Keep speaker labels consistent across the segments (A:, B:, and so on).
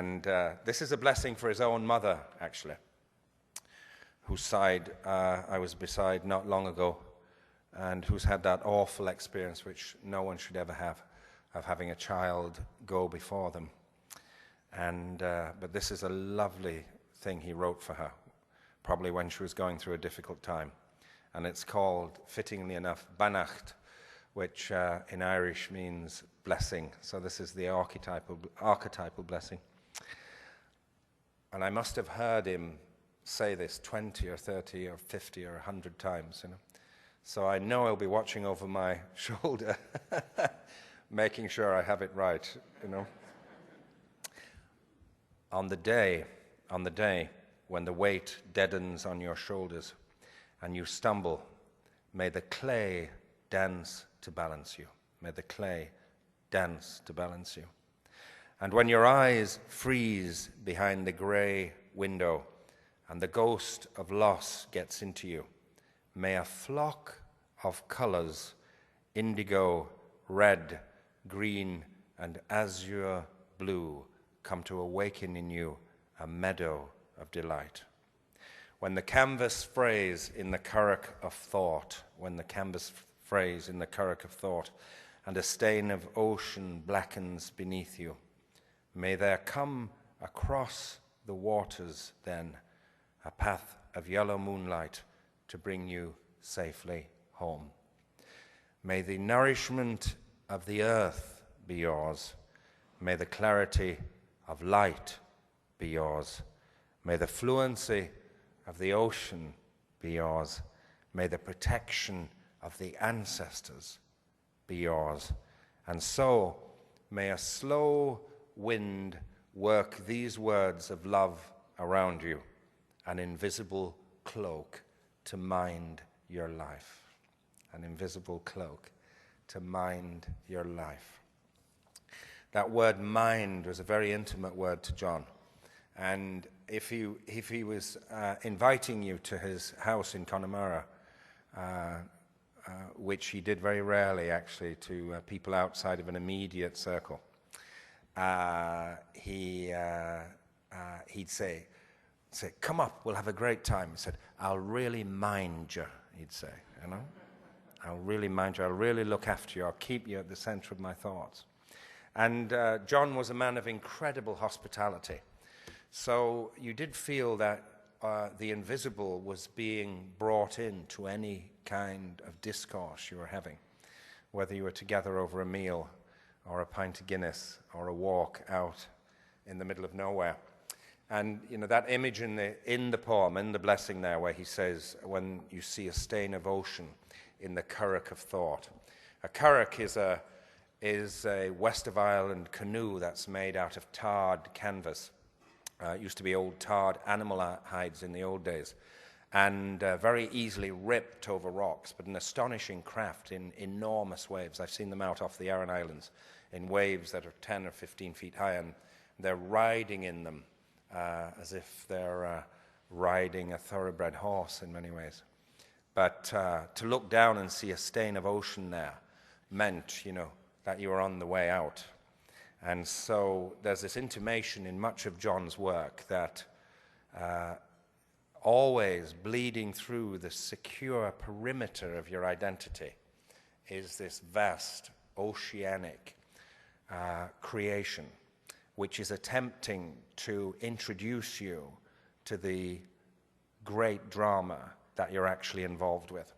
A: And this is a blessing for his own mother, actually, whose side I was beside not long ago, and who's had that awful experience, which no one should ever have, of having a child go before them. And but this is a lovely thing he wrote for her, probably when she was going through a difficult time. And it's called, fittingly enough, Beannacht, which in Irish means blessing. So this is the archetypal blessing. And I must have heard him say this 20 or 30 or 50 or 100 times, you know. So I know he'll be watching over my shoulder, making sure I have it right, you know. On the day when the weight deadens on your shoulders and you stumble, may the clay dance to balance you. May the clay dance to balance you. And when your eyes freeze behind the grey window and the ghost of loss gets into you, may a flock of colours, indigo, red, green, and azure blue, come to awaken in you a meadow of delight. When the canvas frays in the currach of thought, and a stain of ocean blackens beneath you, may there come across the waters then a path of yellow moonlight to bring you safely home. May the nourishment of the earth be yours. May the clarity of light be yours. May the fluency of the ocean be yours. May the protection of the ancestors be yours. And so may a slow wind work these words of love around you, an invisible cloak to mind your life. An invisible cloak to mind your life. That word mind was a very intimate word to John. And if he was inviting you to his house in Connemara, which he did very rarely actually to people outside of an immediate circle, he'd say, come up, we'll have a great time. He said, I'll really mind you, he'd say, you know. I'll really mind you, I'll really look after you, I'll keep you at the center of my thoughts. And John was a man of incredible hospitality. So you did feel that the invisible was being brought in to any kind of discourse you were having, whether you were together over a meal or a pint of Guinness or a walk out in the middle of nowhere. And you know that image in the poem, in the blessing there, where he says, when you see a stain of ocean in the currach of thought. A currach is a West of Ireland canoe that's made out of tarred canvas. It used to be old tarred animal hides in the old days, and very easily ripped over rocks, but an astonishing craft in enormous waves. I've seen them out off the Aran Islands in waves that are 10 or 15 feet high, and they're riding in them as if they're riding a thoroughbred horse in many ways. But to look down and see a stain of ocean there meant, you know, that you were on the way out. And so there's this intimation in much of John's work that always bleeding through the secure perimeter of your identity is this vast oceanic creation, which is attempting to introduce you to the great drama that you're actually involved with,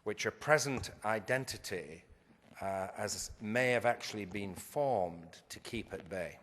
A: which your present identity as may have actually been formed to keep at bay.